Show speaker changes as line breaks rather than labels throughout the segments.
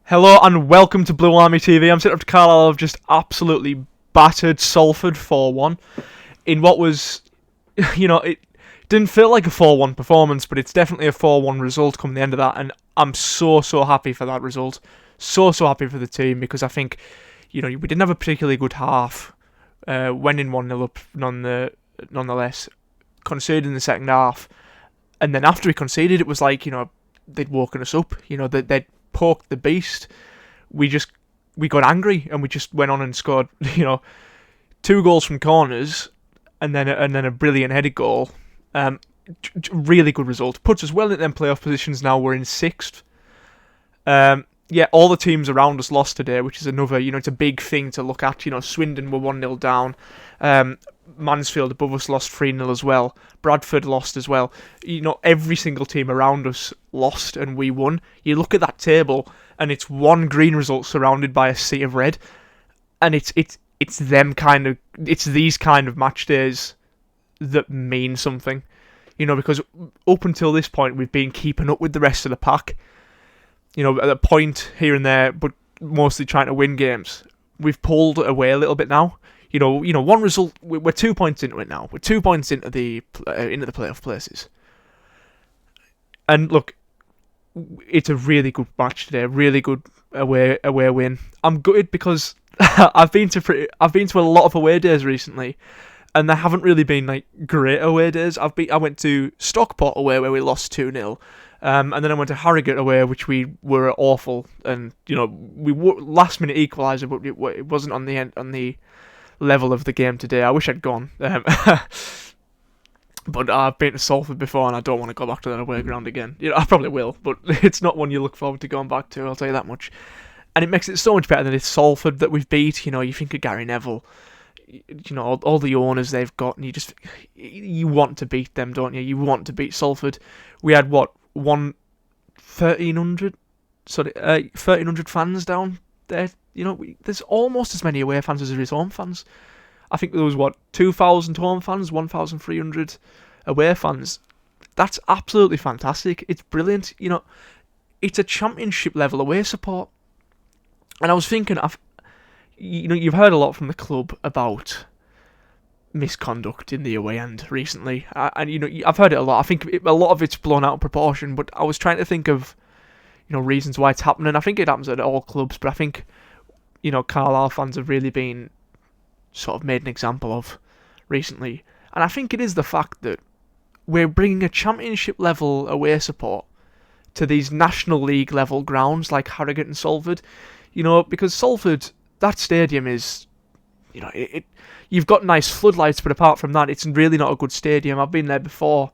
Hello and welcome to Blue Army TV. I'm sitting up to Carlisle. I've just absolutely battered Salford 4-1 in what was, it didn't feel like a 4-1 performance, but it's definitely a 4-1 result coming the end of that, and I'm so happy for that result. So happy for the team because I think, we didn't have a particularly good half. Went in 1-0 up nonetheless, conceded in the second half, and then after we conceded, it was like, they'd woken us up. They'd poked the beast. We got angry and we just went on and scored, 2 goals from corners and then a brilliant headed goal. Really good result. Puts us well in them playoff positions now. We're in 6th. All the teams around us lost today, which is another, it's a big thing to look at. Swindon were 1-0 down. Mansfield above us lost 3-0 as well. Bradford lost as well. Every single team around us lost and we won. You look at that table and it's one green result surrounded by a sea of red. And it's these kind of match days that mean something. Because up until this point we've been keeping up with the rest of the pack. At a point here and there, but mostly trying to win games. We've pulled away a little bit now. One result. We're 2 points into it now. We're 2 points into the playoff places. And look, it's a really good match today. Really good away win. I'm gutted because I've been to a lot of away days recently, and there haven't really been like great away days. I went to Stockport away where we lost 2-0. And then I went to Harrogate away, which we were awful, and we were last minute equaliser, but it wasn't on the level of the game today. I wish I'd gone, but I've been to Salford before, and I don't want to go back to that away ground again. I probably will, but it's not one you look forward to going back to. I'll tell you that much. And it makes it so much better than it's Salford that we've beat. You think of Gary Neville, all the owners they've got, and you want to beat them, don't you? You want to beat Salford. We had 1,300 fans down there. There's almost as many away fans as there is home fans. I think there was 2,000 home fans, 1,300 away fans. That's absolutely fantastic. It's brilliant. It's a championship level away support. And I was thinking, you've heard a lot from the club about misconduct in the away end recently, and I've heard it a lot. I think a lot of it's blown out of proportion, but I was trying to think of reasons why it's happening. I think it happens at all clubs, but I think Carlisle fans have really been sort of made an example of recently, and I think it is the fact that we're bringing a championship level away support to these National League level grounds like Harrogate and Salford. Because Salford, that stadium is, you've got nice floodlights, but apart from that, it's really not a good stadium. I've been there before.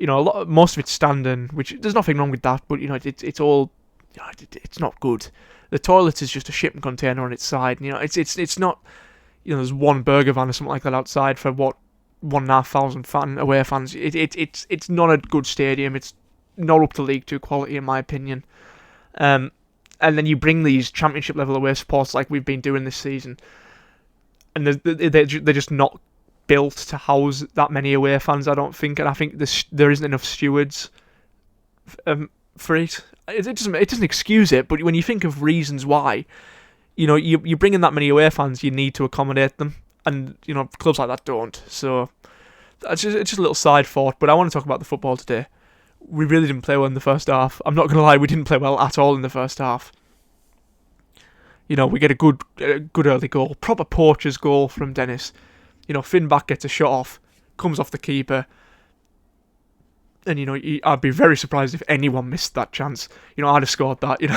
Most of it's standing, which there's nothing wrong with that, but it's all, it's not good. The toilet is just a shipping container on its side. It's not, there's one burger van or something like that outside for 1,500 away fans. It's not a good stadium. It's not up to League 2 quality in my opinion. And then you bring these championship level away supports like we've been doing this season, and they're just not built to house that many away fans, I don't think. And I think there isn't enough stewards for it. It doesn't excuse it, but when you think of reasons why, you bring in that many away fans, you need to accommodate them, and clubs like that don't. So it's just a little side thought. But I want to talk about the football today. We really didn't play well in the first half. I'm not going to lie, we didn't play well at all in the first half. We get a good early goal. Proper poacher's goal from Dennis. Finn Back gets a shot off, comes off the keeper. And, I'd be very surprised if anyone missed that chance. I'd have scored that. You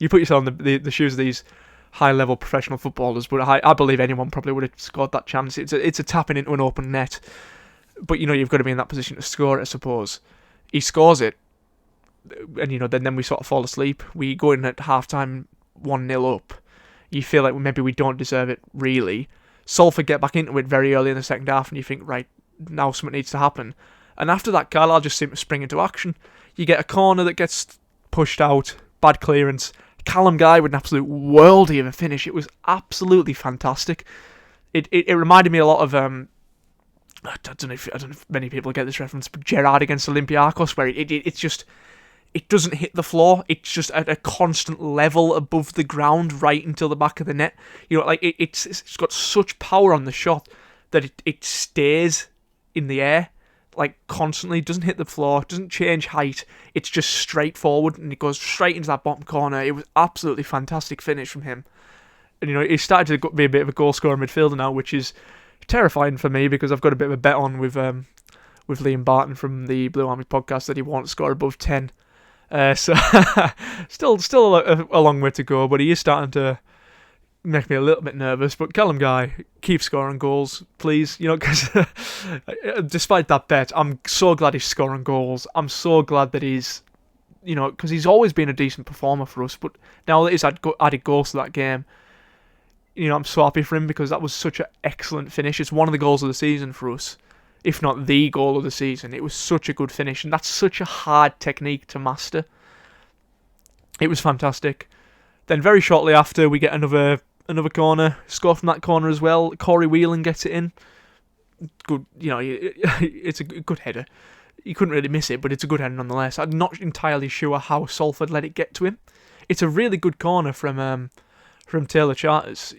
put yourself in the shoes of these high-level professional footballers, but I believe anyone probably would have scored that chance. It's a tapping into an open net. But, you've got to be in that position to score it, I suppose. He scores it, and then we sort of fall asleep. We go in at half-time 1-0 up. You feel like maybe we don't deserve it, really. Salford get back into it very early in the second half, and you think, right, now something needs to happen. And after that, Carlisle just seem to spring into action. You get a corner that gets pushed out, bad clearance. Callum Guy with an absolute worldie of a finish. It was absolutely fantastic. It reminded me a lot of I don't know if many people get this reference, but Gerrard against Olympiacos, where it's just it doesn't hit the floor. It's just at a constant level above the ground, right until the back of the net. Like it's got such power on the shot that it stays in the air, like constantly. It doesn't hit the floor. It doesn't change height. It's just straight forward, and it goes straight into that bottom corner. It was absolutely fantastic finish from him. And he started to be a bit of a goal scorer midfielder now, which is terrifying for me because I've got a bit of a bet on with Liam Barton from the Blue Army podcast that he won't score above 10. So still a long way to go, but he is starting to make me a little bit nervous. But Callum Guy, keep scoring goals, please. Because despite that bet, I'm so glad he's scoring goals. I'm so glad that he's, because he's always been a decent performer for us. But now that he's added goals to that game, I'm so happy for him because that was such an excellent finish. It's one of the goals of the season for us, if not the goal of the season. It was such a good finish, and that's such a hard technique to master. It was fantastic. Then very shortly after, we get another corner, score from that corner as well. Corey Whelan gets it in. Good, it's a good header. You couldn't really miss it, but it's a good header nonetheless. I'm not entirely sure how Salford let it get to him. It's a really good corner from Taylor Charters,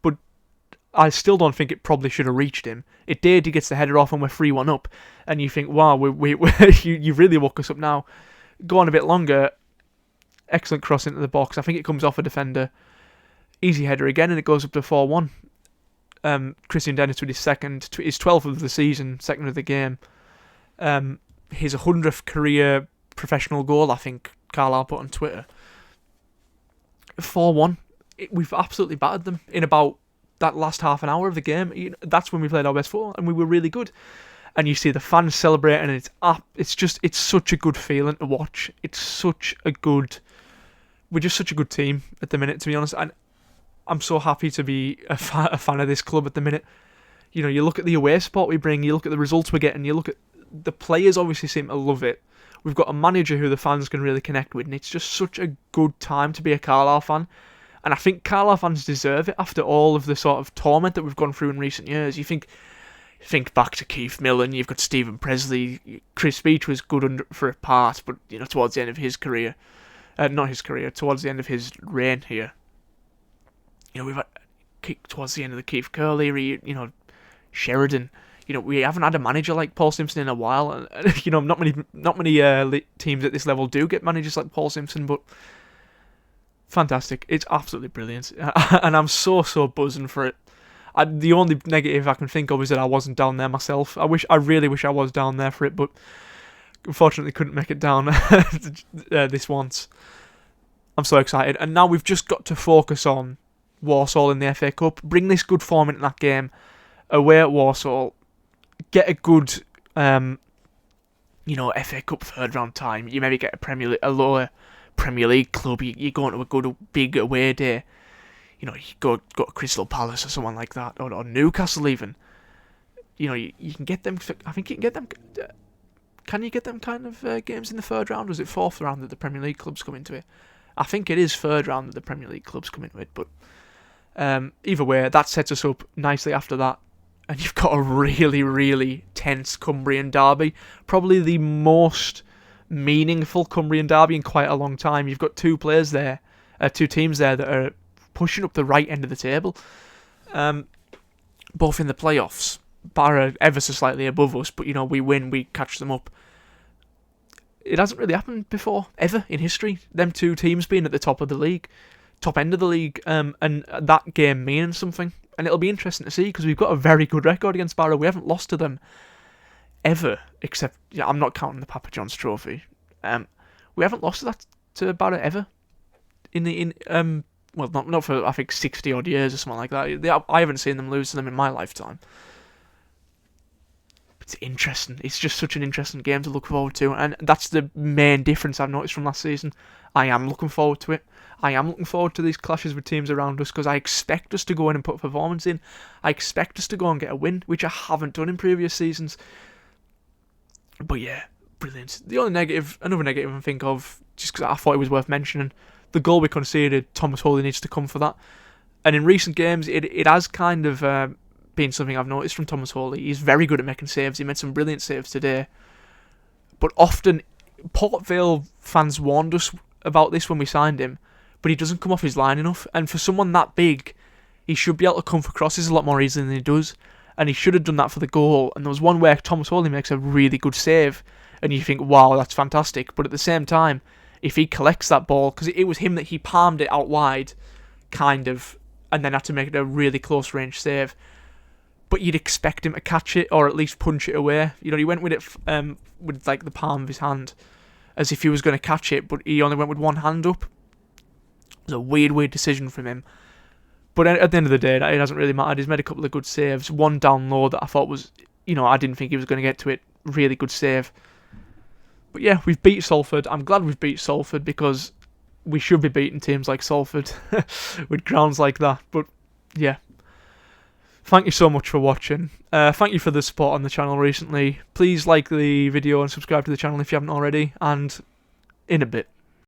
but I still don't think it probably should have reached him. It did. He gets the header off and we're 3-1 up. And you think, wow, you really woke us up now. Go on a bit longer. Excellent cross into the box. I think it comes off a defender. Easy header again, and it goes up to 4-1. Christian Dennis with his 12th of the season, second of the game. His 100th career professional goal, I think Carlisle put on Twitter. 4-1. We've absolutely battered them in about that last half an hour of the game. That's when we played our best football, and we were really good. And you see the fans celebrating, and it's such a good feeling to watch. We're just such a good team at the minute, to be honest. And I'm so happy to be a fan of this club at the minute. You look at the away support we bring, you look at the results we're getting, you look at the players obviously seem to love it. We've got a manager who the fans can really connect with, and it's just such a good time to be a Carlisle fan. And I think Carlisle fans deserve it after all of the sort of torment that we've gone through in recent years. You think back to Keith Millen, you've got Stephen Presley, Chris Beach was good for a part, but towards the end of his career, towards the end of his reign here, we've had towards the end of the Keith Curle era, Sheridan. We haven't had a manager like Paul Simpson in a while, and not many teams at this level do get managers like Paul Simpson, but fantastic. It's absolutely brilliant, and I'm so buzzing for it. The only negative I can think of is that I wasn't down there myself. I really wish I was down there for it, but unfortunately couldn't make it down this once. I'm so excited, and now we've just got to focus on Walsall in the FA Cup. Bring this good form into that game away at Walsall. Get a good, FA Cup third round time. You maybe get a lower Premier League club. You go into a good big away day. You go to Crystal Palace or someone like that, or Newcastle even. You can get them. I think you can get them. Can you get them kind of games in the third round? Was it fourth round that the Premier League clubs come into it? I think it is third round that the Premier League clubs come into it. But either way, that sets us up nicely after that. And you've got a really, really tense Cumbrian derby. Probably the most meaningful Cumbrian derby in quite a long time. You've got two teams there that are pushing up the right end of the table. Both in the playoffs. Barra ever so slightly above us, but we win, we catch them up. It hasn't really happened before, ever, in history. Them two teams being at the top of the league. Top end of the league. And that game meaning something. And it'll be interesting to see because we've got a very good record against Barrow. We haven't lost to them ever, except I'm not counting the Papa John's Trophy. We haven't lost to Barrow ever. Not for I think 60 odd years or something like that. I haven't seen them lose to them in my lifetime. It's interesting. It's just such an interesting game to look forward to, and that's the main difference I've noticed from last season. I am looking forward to it. I am looking forward to these clashes with teams around us because I expect us to go in and put a performance in. I expect us to go and get a win, which I haven't done in previous seasons. But yeah, brilliant. Another negative I think of, just because I thought it was worth mentioning, the goal we conceded, Thomas Holy needs to come for that. And in recent games, it has kind of been something I've noticed from Thomas Holy. He's very good at making saves. He made some brilliant saves today. But often Port Vale fans warned us about this when we signed him, but he doesn't come off his line enough. And for someone that big, he should be able to come for crosses a lot more easily than he does. And he should have done that for the goal. And there was one where Thomas Holding makes a really good save, and you think, wow, that's fantastic. But at the same time, if he collects that ball, because it was him that he palmed it out wide, kind of, and then had to make it a really close range save. But you'd expect him to catch it, or at least punch it away. You know, he went with it with like the palm of his hand, as if he was going to catch it, but he only went with one hand up. It was a weird decision from him. But at the end of the day, it hasn't really mattered. He's made a couple of good saves. One down low that I thought was, I didn't think he was going to get to it. Really good save. But yeah, we've beat Salford. I'm glad we've beat Salford, because we should be beating teams like Salford with grounds like that. But yeah, thank you so much for watching. Thank you for the support on the channel recently. Please like the video and subscribe to the channel if you haven't already. And in a bit.